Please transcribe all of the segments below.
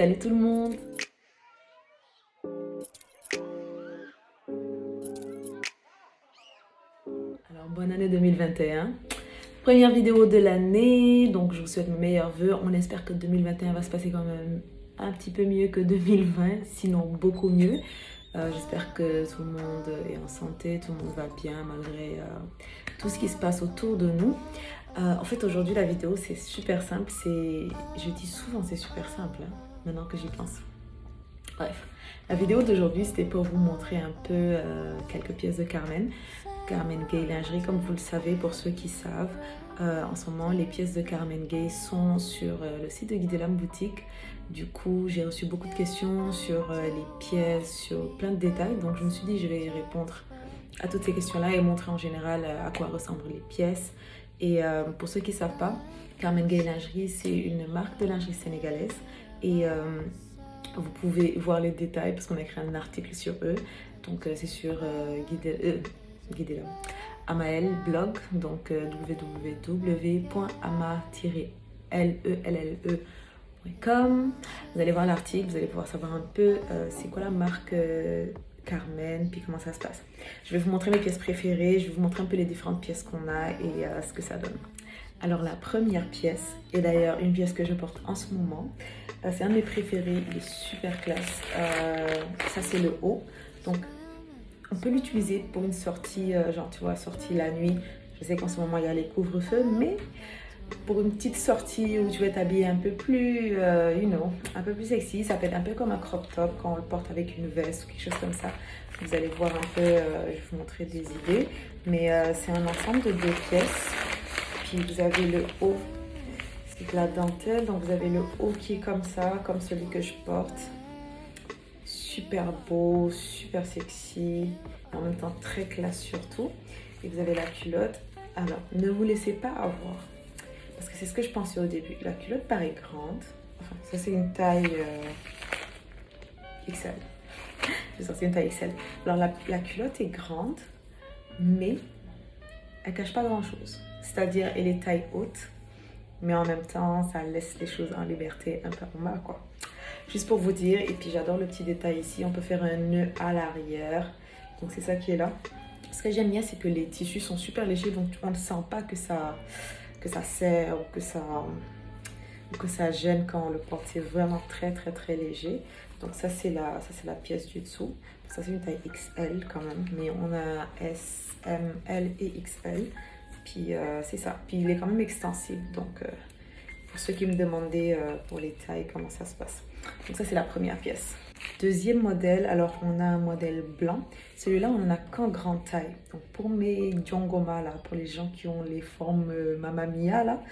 Salut tout le monde! Alors bonne année 2021. Première vidéo de l'année, donc je vous souhaite mes meilleurs vœux. On espère que 2021 va se passer quand même un petit peu mieux que 2020, sinon beaucoup mieux. J'espère que tout le monde est en santé, tout le monde va bien malgré tout ce qui se passe autour de nous. En fait aujourd'hui la vidéo c'est super simple, je dis souvent c'est super simple hein, maintenant que j'y pense. Bref, la vidéo d'aujourd'hui c'était pour vous montrer un peu quelques pièces de Carmen Gay Lingerie. Comme vous le savez, pour ceux qui savent, en ce moment les pièces de Carmen Gay sont sur le site de Guy Delam Boutique. Du coup j'ai reçu beaucoup de questions sur les pièces, sur plein de détails, donc je me suis dit je vais répondre à toutes ces questions là et montrer en général à quoi ressemblent les pièces. Et pour ceux qui ne savent pas, Carmen Gay Lingerie c'est une marque de lingerie sénégalaise et vous pouvez voir les détails parce qu'on a écrit un article sur eux. Donc c'est sur Guy Delam. Amael blog, donc www.ama-lelle.com. Vous allez voir l'article, vous allez pouvoir savoir un peu c'est quoi la marque Carmen, puis comment ça se passe. Je vais vous montrer mes pièces préférées, je vais vous montrer un peu les différentes pièces qu'on a et ce que ça donne. Alors la première pièce, et d'ailleurs une pièce que je porte en ce moment, c'est un de mes préférés, il est super classe. Ça c'est le haut, donc on peut l'utiliser pour une sortie, genre tu vois, sortie la nuit. Je sais qu'en ce moment il y a les couvre-feux, mais pour une petite sortie où tu veux t'habiller un peu plus, un peu plus sexy, ça peut être un peu comme un crop top quand on le porte avec une veste ou quelque chose comme ça. Vous allez voir un peu, je vais vous montrer des idées, mais c'est un ensemble de 2 pièces. Puis vous avez le haut, c'est de la dentelle, donc vous avez le haut qui est comme ça, comme celui que je porte. Super beau, super sexy, en même temps très classe surtout. Et vous avez la culotte. Alors, ne vous laissez pas avoir, parce que c'est ce que je pensais au début. La culotte paraît grande. Enfin, ça c'est une taille XL. J'ai sorti une taille XL. Alors la culotte est grande, mais elle cache pas grand chose. C'est-à-dire, elle est taille haute, mais en même temps, ça laisse les choses en liberté un peu en bas, quoi. Juste pour vous dire, et puis j'adore le petit détail ici, on peut faire un nœud à l'arrière. Donc c'est ça qui est là. Ce que j'aime bien, c'est que les tissus sont super légers, donc on ne sent pas que ça serre ou que ça gêne quand on le porte. C'est vraiment très très très léger. Donc ça c'est la pièce du dessous. Ça c'est une taille XL quand même, mais on a S, M, L et XL. Puis c'est ça. Puis il est quand même extensible, donc pour ceux qui me demandaient pour les tailles, comment ça se passe. Donc ça c'est la première pièce. Deuxième modèle, alors on a un modèle blanc. Celui-là on en a qu'en grande taille. Donc pour mes jongoma là, pour les gens qui ont les formes Mamma Mia là,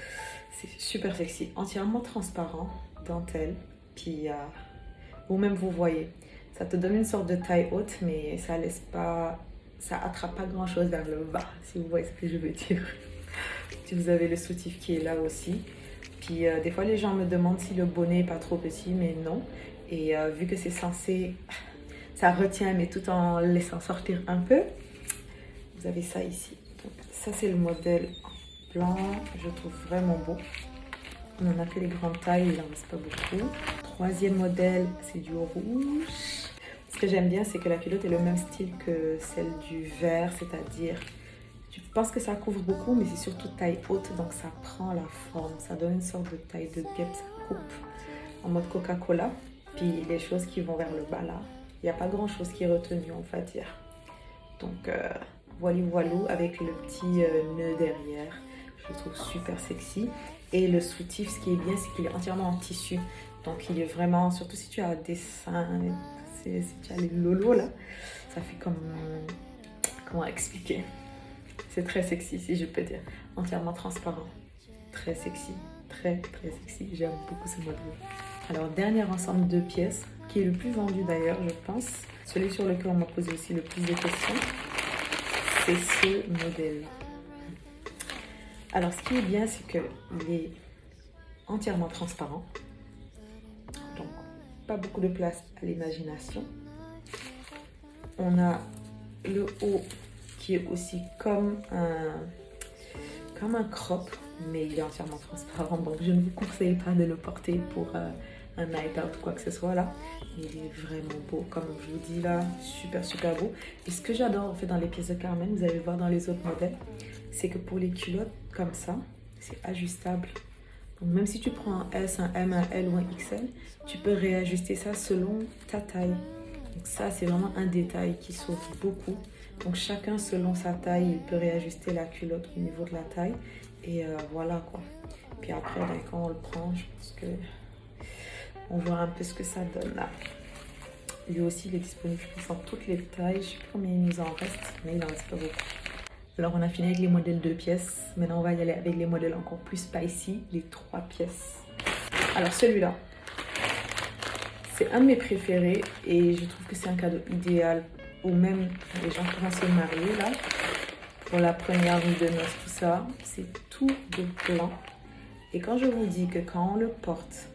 c'est super sexy. Entièrement transparent, dentelle. Puis vous-même vous voyez. Ça te donne une sorte de taille haute, mais ça laisse pas, ça attrape pas grand chose vers le bas, si vous voyez ce que je veux dire. Puis vous avez le soutif qui est là aussi. Puis des fois les gens me demandent si le bonnet est pas trop petit, mais non. Et vu que c'est censé, ça retient mais tout en laissant sortir un peu, vous avez ça ici. Donc, ça c'est le modèle blanc, je trouve vraiment beau. On en a que les grandes tailles, il en reste pas beaucoup. Troisième modèle, c'est du rouge. Ce que j'aime bien, c'est que la culotte est le même style que celle du vert, c'est-à-dire je pense que ça couvre beaucoup, mais c'est surtout taille haute, donc ça prend la forme. Ça donne une sorte de taille de guêpe, ça coupe en mode Coca-Cola. Puis les choses qui vont vers le bas là, il n'y a pas grand-chose qui est retenu, on va dire. Donc voilou avec le petit nœud derrière. Je le trouve super sexy. Et le soutif, ce qui est bien, c'est qu'il est entièrement en tissu. Donc il est vraiment, surtout si tu as des seins, si tu as les lolos là, ça fait comme, comment expliquer? C'est très sexy, si je peux dire. Entièrement transparent. Très sexy. Très, très sexy. J'aime beaucoup ce modèle. Alors, dernier ensemble de pièces, qui est le plus vendu d'ailleurs, je pense. Celui sur lequel on m'a posé aussi le plus de questions. C'est ce modèle. Alors, ce qui est bien, c'est qu'il est entièrement transparent. Donc, pas beaucoup de place à l'imagination. On a le haut qui est aussi comme un crop, mais il est entièrement transparent, donc je ne vous conseille pas de le porter pour un night out ou quoi que ce soit là. Il est vraiment beau, comme je vous dis là, super super beau. Et ce que j'adore en fait dans les pièces de Carmen, vous allez voir dans les autres modèles, c'est que pour les culottes comme ça, c'est ajustable. Donc même si tu prends un S, un M, un L ou un XL, tu peux réajuster ça selon ta taille. Donc ça, c'est vraiment un détail qui sauve beaucoup. Donc chacun, selon sa taille, il peut réajuster la culotte au niveau de la taille. Et voilà quoi. Puis après, ben, quand on le prend, je pense que on voit un peu ce que ça donne là. Lui aussi, il est disponible, je pense, en toutes les tailles. Je ne sais plus combien il nous en reste, mais il en reste pas beaucoup. Alors, on a fini avec les modèles 2 pièces. Maintenant, on va y aller avec les modèles encore plus spicy, les 3 pièces. Alors, celui-là, c'est un de mes préférés et je trouve que c'est un cadeau idéal ou même les gens qui vont se marier là. Pour la première nuit de noces, tout ça, c'est tout de blanc. Et quand je vous dis que quand on le porte,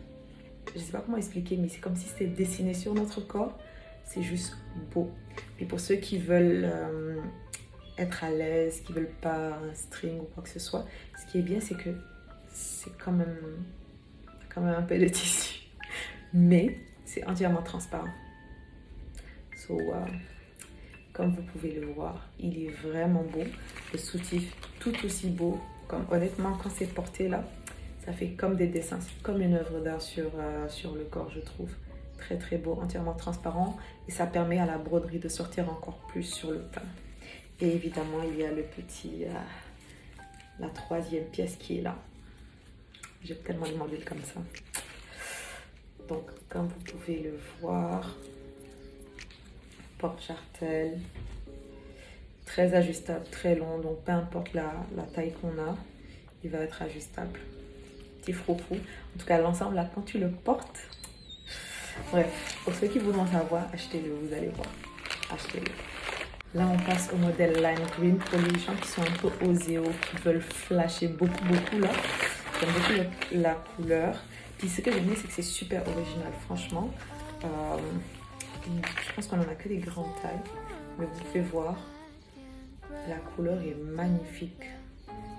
je ne sais pas comment expliquer, mais c'est comme si c'était dessiné sur notre corps. C'est juste beau. Puis pour ceux qui veulent être à l'aise, qui ne veulent pas un string ou quoi que ce soit, ce qui est bien, c'est que c'est quand même un peu de tissu. Mais c'est entièrement transparent. So, comme vous pouvez le voir, il est vraiment beau. Le soutif, tout aussi beau. Comme honnêtement, quand c'est porté là, ça fait comme des dessins, comme une œuvre d'art sur le corps, je trouve. Très très beau, entièrement transparent. Et ça permet à la broderie de sortir encore plus sur le teint. Et évidemment, il y a le petit, la 3e pièce qui est là. J'ai tellement de modules comme ça. Donc, comme vous pouvez le voir, porte-jartel, très ajustable, très long. Donc, peu importe la taille qu'on a, il va être ajustable. Petit froufrou. En tout cas, l'ensemble, là, quand tu le portes, bref, pour ceux qui voudront savoir, achetez-le, vous allez voir. Achetez-le. Là, on passe au modèle Lime Green pour les gens qui sont un peu oséo, qui veulent flasher beaucoup, là. J'aime beaucoup la couleur. Puis ce que j'aime bien, c'est que c'est super original, franchement. Je pense qu'on en a que des grandes tailles. Mais vous pouvez voir, la couleur est magnifique.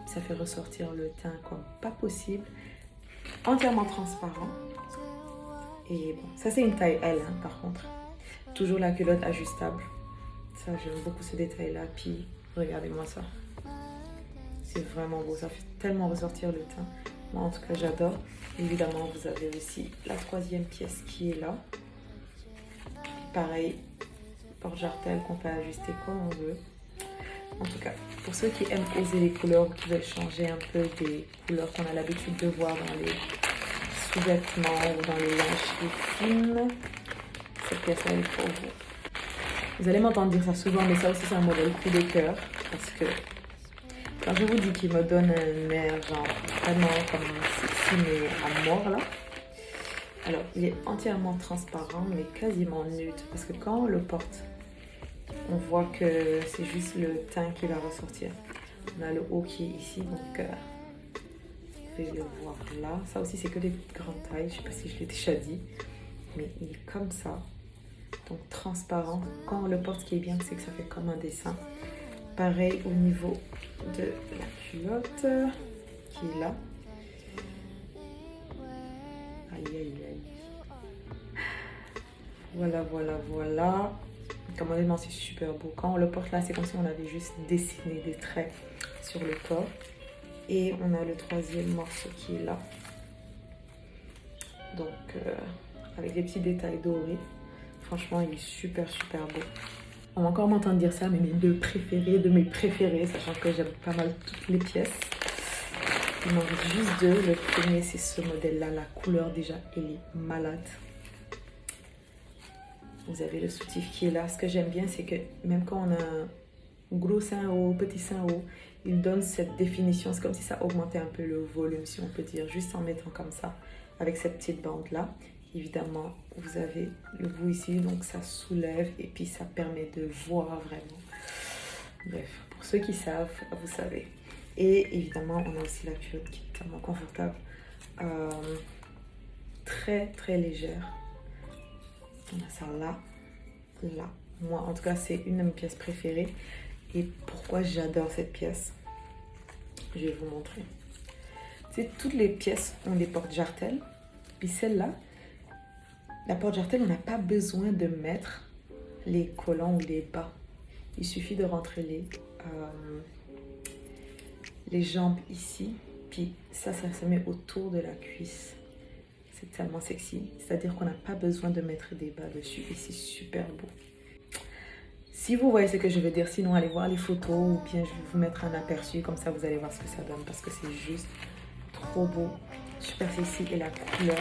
Ça fait ressortir le teint comme pas possible. Entièrement transparent. Et bon, ça c'est une taille L hein, par contre. Toujours la culotte ajustable. Ça, j'aime beaucoup ce détail-là. Puis, regardez-moi ça. C'est vraiment beau. Ça fait tellement ressortir le teint. Moi, en tout cas, j'adore. Évidemment, vous avez aussi la 3e pièce qui est là. Puis, pareil, porte-jartel qu'on peut ajuster comme on veut. En tout cas, pour ceux qui aiment oser les couleurs, qui veulent changer un peu des couleurs qu'on a l'habitude de voir dans les sous-vêtements ou dans les lingeries fines, cette pièce-là est pour vous. Vous allez m'entendre dire ça souvent, mais ça aussi c'est un modèle coup de cœur parce que quand je vous dis qu'il me donne un air genre vraiment comme sexy mais à mort là, alors il est entièrement transparent mais quasiment nude parce que quand on le porte, on voit que c'est juste le teint qui va ressortir. On a le haut qui est ici, donc vous pouvez le voir là. Ça aussi c'est que des grandes tailles, je sais pas si je l'ai déjà dit, mais il est comme ça. Donc transparent. Quand on le porte, ce qui est bien, c'est que ça fait comme un dessin. Pareil au niveau de la culotte qui est là. Aïe, aïe, aïe. Voilà. Comme honnêtement, c'est super beau. Quand on le porte là, c'est comme si on avait juste dessiné des traits sur le corps. Et on a le 3e morceau qui est là. Donc, avec des petits détails dorés. Franchement, il est super beau. On va encore m'entendre dire ça, mais mes 2 préférés, de mes préférés, sachant que j'aime pas mal toutes les pièces. Il m'en reste juste 2. Le premier, c'est ce modèle-là. La couleur, déjà, elle est malade. Vous avez le soutif qui est là. Ce que j'aime bien, c'est que même quand on a un gros sein haut, petit sein haut, il donne cette définition. C'est comme si ça augmentait un peu le volume, si on peut dire, juste en mettant comme ça, avec cette petite bande-là. Évidemment, vous avez le bout ici, donc ça soulève et puis ça permet de voir vraiment. Bref, pour ceux qui savent, vous savez. Et évidemment, on a aussi la culotte qui est tellement confortable. Très légère. On a ça là. Moi, en tout cas, c'est une de mes pièces préférées. Et pourquoi j'adore cette pièce? Je vais vous montrer. Toutes les pièces ont des porte-jartelles. Puis celle-là, La porte jartel, on n'a pas besoin de mettre les collants ou les bas. Il suffit de rentrer les jambes ici, puis ça se met autour de la cuisse. C'est tellement sexy. C'est-à-dire qu'on n'a pas besoin de mettre des bas dessus et c'est super beau. Si vous voyez ce que je veux dire, sinon allez voir les photos ou bien je vais vous mettre un aperçu, comme ça vous allez voir ce que ça donne parce que c'est juste trop beau, super sexy et la couleur.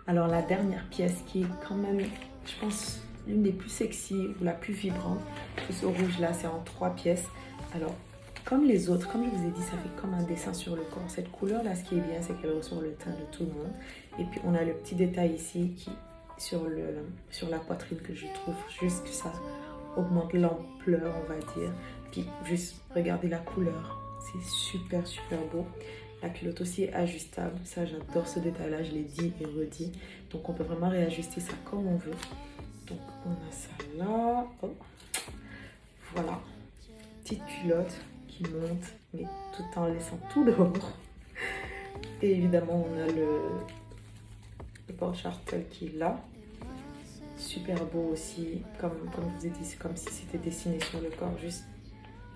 Alors la dernière pièce qui est quand même, je pense, l'une des plus sexy ou la plus vibrante, ce rouge là, c'est en 3 pièces. Alors comme les autres, comme je vous ai dit, ça fait comme un dessin sur le corps. Cette couleur là, ce qui est bien, c'est qu'elle ressort le teint de tout le monde. Et puis on a le petit détail ici qui sur la poitrine que je trouve juste que ça augmente l'ampleur, on va dire. Puis juste regardez la couleur, c'est super super beau. La culotte aussi est ajustable, ça j'adore ce détail là, je l'ai dit et redit. Donc on peut vraiment réajuster ça comme on veut. Donc on a ça là, oh. Voilà, petite culotte qui monte mais tout en laissant tout dehors. Et évidemment on a le porte-jartel qui est là. Super beau aussi, comme je vous ai dit, c'est comme si c'était dessiné sur le corps, juste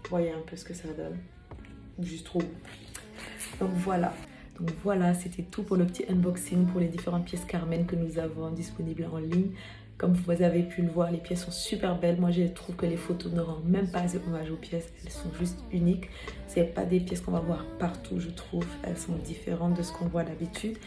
voyez un peu ce que ça donne, juste trop beau. Donc voilà, c'était tout pour le petit unboxing pour les différentes pièces Carmen que nous avons disponibles en ligne. Comme vous avez pu le voir, les pièces sont super belles. Moi, je trouve que les photos ne rendent même pas assez hommage aux pièces. Elles sont juste uniques. Ce n'est pas des pièces qu'on va voir partout, je trouve. Elles sont différentes de ce qu'on voit d'habitude.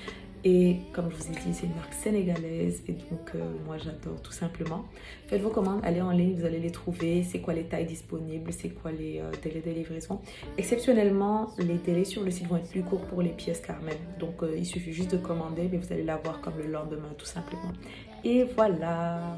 Et comme je vous ai dit, c'est une marque sénégalaise et donc moi j'adore tout simplement. Faites vos commandes, allez en ligne, vous allez les trouver. C'est quoi les tailles disponibles, c'est quoi les délais de livraison. Exceptionnellement, les délais sur le site vont être plus courts pour les pièces Carmen. Donc il suffit juste de commander, mais vous allez l'avoir comme le lendemain tout simplement. Et voilà!